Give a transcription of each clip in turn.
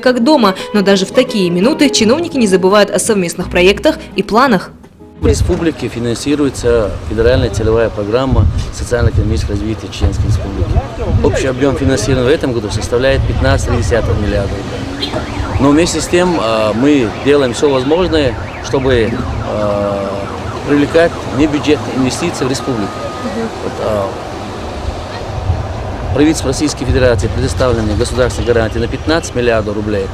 как дома, но даже в такие минуты чиновники не забывают о совместных проектах и планах. В республике финансируется федеральная целевая программа социально-экономического развития Чеченской Республики. Общий объем финансирования в этом году составляет 15,3 миллиарда рублей. Но вместе с тем мы делаем все возможное, чтобы привлекать небюджетные инвестиции в республику. Правительство Российской Федерации предоставлены государственные гарантии на 15 миллиардов рублей.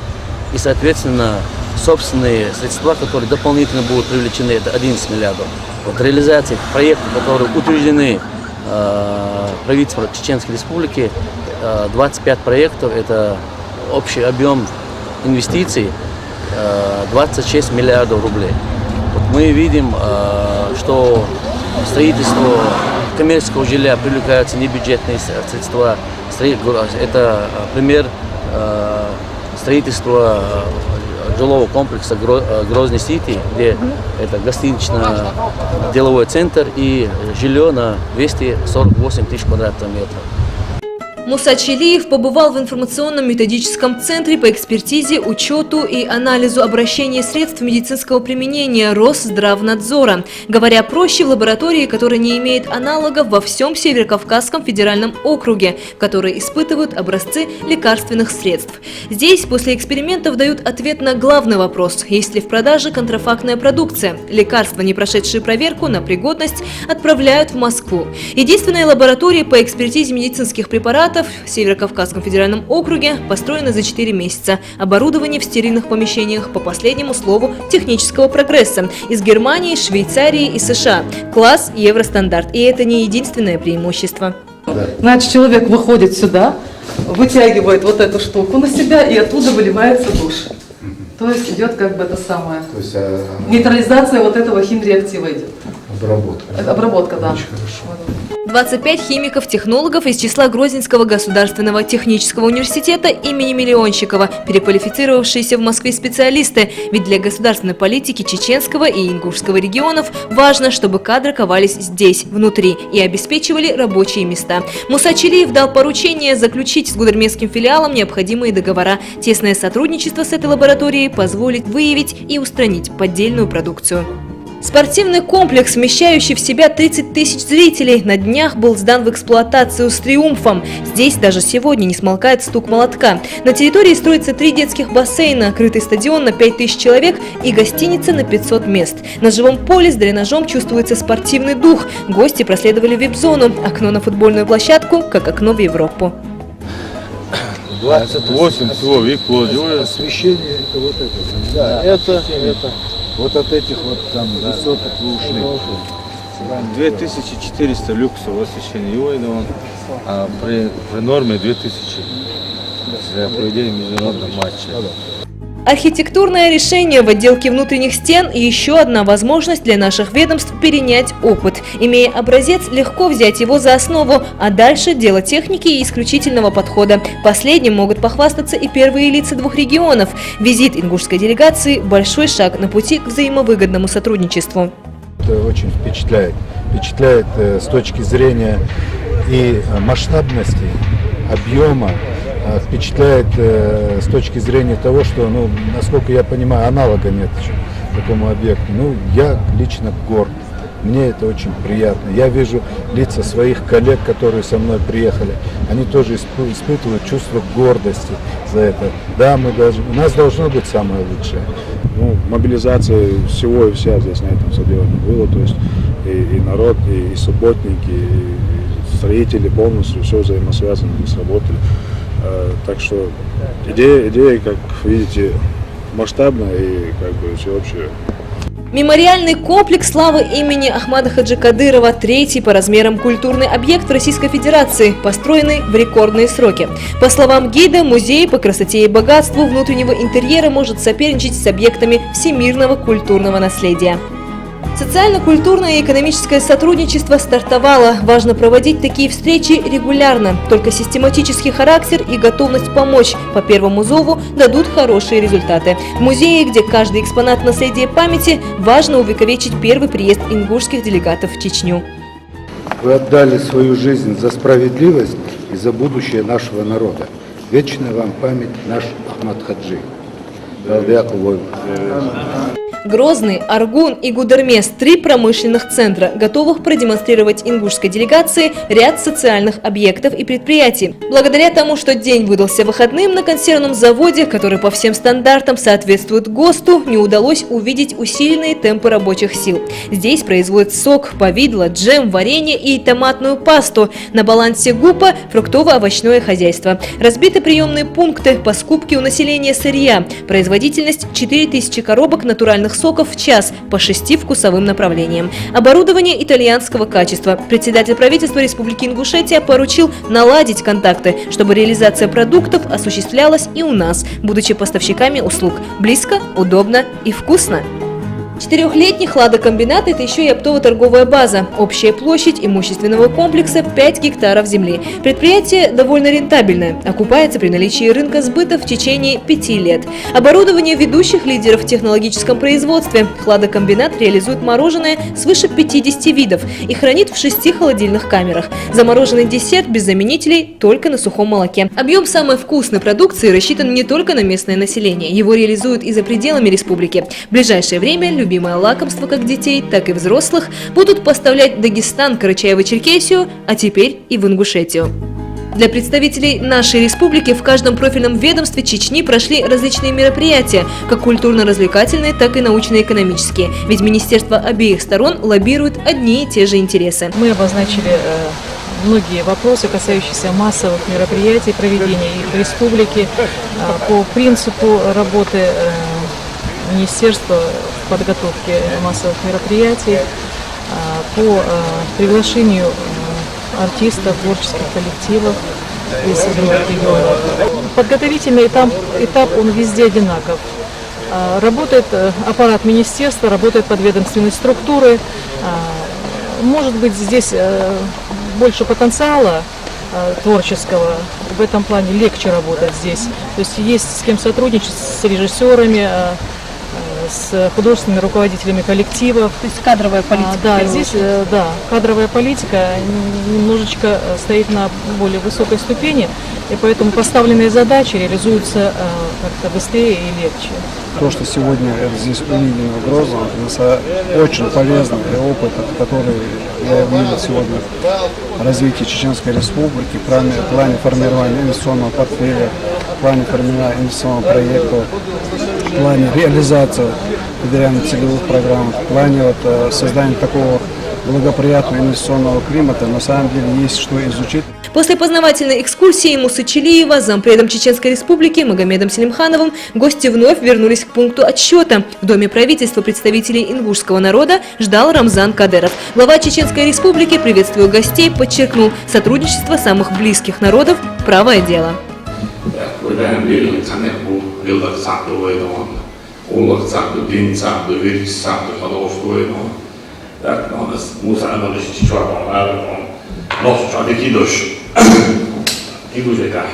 И, соответственно, собственные средства, которые дополнительно будут привлечены, это 11 миллиардов. Реализация проектов, которые утверждены правительством Чеченской Республики, 25 проектов, это общий объем инвестиций 26 миллиардов рублей. Мы видим, что строительство коммерческого жилья привлекаются небюджетные средства. Это пример строительства жилого комплекса Грозный-Сити, где это гостинично-деловой центр и жилье на 248 тысяч квадратных метров. Муса Челиев побывал в информационно-методическом центре по экспертизе, учету и анализу обращения средств медицинского применения Росздравнадзора. Говоря проще, в лаборатории, которая не имеет аналогов во всем Северокавказском федеральном округе, которые испытывают образцы лекарственных средств. Здесь после экспериментов дают ответ на главный вопрос: есть ли в продаже контрафактная продукция. Лекарства, не прошедшие проверку на пригодность, отправляют в Москву. Единственная лаборатория по экспертизе медицинских препаратов в Северокавказском федеральном округе построена за 4 месяца. Оборудование в стерильных помещениях по последнему слову технического прогресса из Германии, Швейцарии и США. Класс Евростандарт. И это не единственное преимущество. Значит, человек выходит сюда, вытягивает вот эту штуку на себя, и оттуда выливается душ. То есть идет как бы это самое. То есть, нейтрализация вот этого химреактива идет. Обработка. Это обработка, да. Очень хорошо. 25 химиков-технологов из числа Грозненского государственного технического университета имени Миллионщикова, переквалифицировавшиеся в Москве специалисты. Ведь для государственной политики чеченского и ингушского регионов важно, чтобы кадры ковались здесь, внутри, и обеспечивали рабочие места. Муса Челиев дал поручение заключить с гудермесским филиалом необходимые договора. Тесное сотрудничество с этой лабораторией позволит выявить и устранить поддельную продукцию. Спортивный комплекс, вмещающий в себя 30 тысяч зрителей, на днях был сдан в эксплуатацию с триумфом. Здесь даже сегодня не смолкает стук молотка. На территории строится 3 детских бассейна, крытый стадион на 5000 человек и гостиница на 500 мест. На живом поле с дренажом чувствуется спортивный дух. Гости проследовали в вип-зону. Окно на футбольную площадку, как окно в Европу. 28 всего вип-лодь. Освещение это вот это. Да, это. Вот от этих вот там высоток вы ушли. 2400 люксов освещения его, а при норме 2000 для проведения международного матча. Архитектурное решение в отделке внутренних стен – еще одна возможность для наших ведомств перенять опыт. Имея образец, легко взять его за основу, а дальше дело техники и исключительного подхода. Последним могут похвастаться и первые лица 2 регионов. Визит ингушской делегации – большой шаг на пути к взаимовыгодному сотрудничеству. Это очень впечатляет. Впечатляет с точки зрения и масштабности, объема. Впечатляет с точки зрения того, что, насколько я понимаю, аналога нет еще такому объекту. Я лично горд. Мне это очень приятно. Я вижу лица своих коллег, которые со мной приехали. Они тоже испытывают чувство гордости за это. Да, у нас должно быть самое лучшее. Мобилизация всего и вся здесь на этом стадионе было. То есть и народ, и субботники, и строители полностью все взаимосвязаны, сработали. Так что идея, как видите, масштабная и как бы всеобщая. Мемориальный комплекс славы имени Ахмада Хаджи Кадырова – 3-й по размерам культурный объект в Российской Федерации, построенный в рекордные сроки. По словам гида, музей по красоте и богатству внутреннего интерьера может соперничать с объектами всемирного культурного наследия. Социально-культурное и экономическое сотрудничество стартовало. Важно проводить такие встречи регулярно. Только систематический характер и готовность помочь по первому зову дадут хорошие результаты. В музее, где каждый экспонат наследия памяти, важно увековечить первый приезд ингушских делегатов в Чечню. Вы отдали свою жизнь за справедливость и за будущее нашего народа. Вечная вам память наш Ахмад Хаджи. Далдыяк Улоев. Грозный, Аргун и Гудермес – 3 промышленных центра, готовых продемонстрировать ингушской делегации ряд социальных объектов и предприятий. Благодаря тому, что день выдался выходным, на консервном заводе, который по всем стандартам соответствует ГОСТу, не удалось увидеть усиленные темпы рабочих сил. Здесь производят сок, повидло, джем, варенье и томатную пасту. На балансе ГУПа – фруктово-овощное хозяйство. Разбиты приемные пункты по скупке у населения сырья. Производительность – 4000 коробок натуральных соков в час по 6 вкусовым направлениям. Оборудование итальянского качества. Председатель правительства Республики Ингушетия поручил наладить контакты, чтобы реализация продуктов осуществлялась и у нас, будучи поставщиками услуг. Близко, удобно и вкусно. 4-летний хладокомбинат – это еще и оптово-торговая база. Общая площадь имущественного комплекса – 5 гектаров земли. Предприятие довольно рентабельное, окупается при наличии рынка сбыта в течение 5 лет. Оборудование ведущих лидеров в технологическом производстве. Хладокомбинат реализует мороженое свыше 50 видов и хранит в 6 холодильных камерах. Замороженный десерт без заменителей только на сухом молоке. Объем самой вкусной продукции рассчитан не только на местное население. Его реализуют и за пределами республики. В ближайшее время любимое лакомство как детей, так и взрослых будут поставлять в Дагестан, Карачаево-Черкесию, а теперь и в Ингушетию. Для представителей нашей республики в каждом профильном ведомстве Чечни прошли различные мероприятия, как культурно-развлекательные, так и научно-экономические. Ведь министерства обеих сторон лоббируют одни и те же интересы. Мы обозначили многие вопросы, касающиеся массовых мероприятий, проведения их в республике, по принципу работы министерства в подготовке массовых мероприятий, по приглашению артистов, творческих коллективов из региона. Подготовительный этап он везде одинаков. Работает аппарат министерства, работает подведомственные структуры. Может быть, здесь больше потенциала творческого, в этом плане легче работать здесь. То есть с кем сотрудничать, с режиссерами, с художественными руководителями коллективов. То есть кадровая политика. Да, здесь кадровая политика немножечко стоит на более высокой ступени, и поэтому поставленные задачи реализуются как-то быстрее и легче. То, что сегодня здесь увидено в Грозном, очень полезный опыт, который я увидел сегодня в развитии Чеченской Республики, в плане формирования инвестиционного портфеля, в плане формирования инвестиционного проекта, в плане реализации федеральных целевых программ, в плане создания такого благоприятного инвестиционного климата. На самом деле есть что изучить. После познавательной экскурсии Мусы Чилиева с зампредом Чеченской Республики Магомедом Селимхановым гости вновь вернулись к пункту отсчета. В Доме правительства представителей ингушского народа ждал Рамзан Кадыров. Глава Чеченской Республики, приветствуя гостей, подчеркнул, сотрудничество самых близких народов – правое дело. Nostra liquidos Inguseka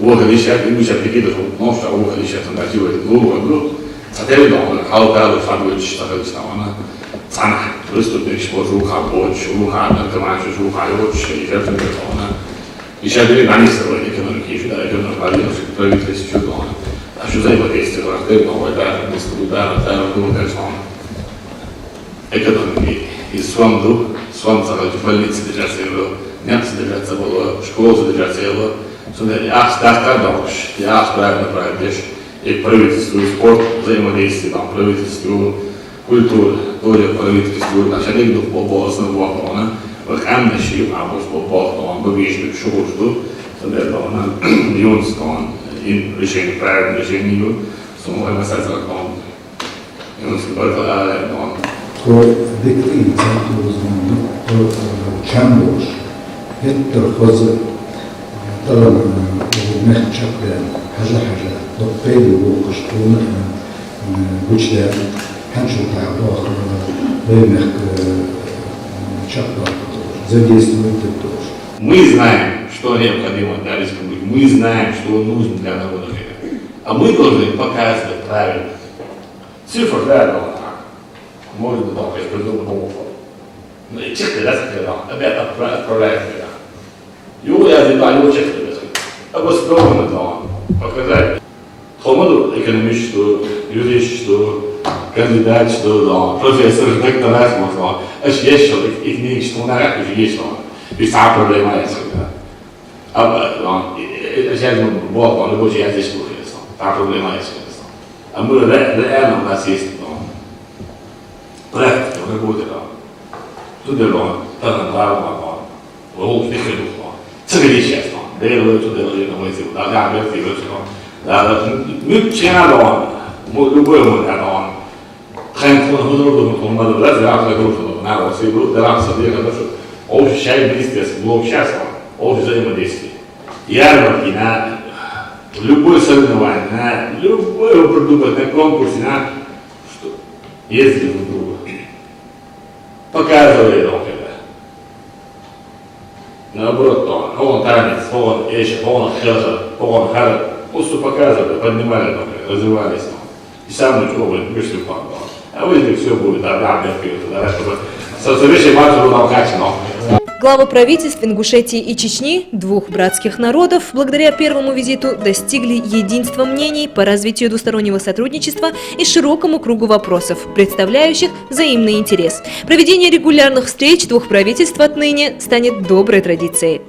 Ingusha liquidos Nostra Uganisha Tandajiwa Google Satelliton how bad sandwich Satelliton Sana Ristupich was Ruha Boch Ruha Nakamash Ruha Yoch Ifetona Ishadri Manister economic issue that I don't know value of private institute on I should say what is the right there is to that doing this on economy is swam больницы держателя, немцы держателя, школы держателя, что я старта дальше, я правильно правильно, и правительство, и спорт взаимодействие, там правительство, культура, тоже правительство, наше лигу по основному вопросу, вот они еще або по поводу побеждения школы, что это он юнском и решение правильное решение, что мы можем сказать, что он юнский баркалай, он ذكر إنسان كامبوش يترخص طبعا وناخد شكل حاجة ضبطين وقشطون بوشلا هنشوف تعبوه بينك شكل задействовать тоже. Мы знаем, что необходимо для республики, мы знаем, что нужно для народа. А мы должны показывать правильно. Цифра правильно. Может быть, я придумал домофон. Но и чек, да, сказал, опять отправляет меня. Его я задал, его чек, обоснованно показать холмаду экономическую, юридическую, кандидатскую, профессор, доктора, есть что, их не что на рак, есть что. И сама проблема есть. Я Бог, он любой, я здесь слушаюсь. Та проблема есть. А мы реально у нас есть практика какой-то. Туда там нравится, волк не ходит. Это вещество. Делаю туда, на мой зуб, да, мы чья любой мой канал. Хэнк, он надо брать, я грушу, надо все грушу, да, собирать, что общее действие с блок часа, общее взаимодействие. Ярмарки на любое соревнование, на любой продукт, на конкурсе, на что ездили друг друга. Показывали это. Наоборот, он танец, он еще, он хелжа, он хара. Просто показывали, поднимали, развивались. И сам ничего, вышли в план. А вы здесь все будет, да, чтобы соответствующий матч был накачан. Главы правительств Ингушетии и Чечни, двух братских народов, благодаря первому визиту достигли единства мнений по развитию двустороннего сотрудничества и широкому кругу вопросов, представляющих взаимный интерес. Проведение регулярных встреч двух правительств отныне станет доброй традицией.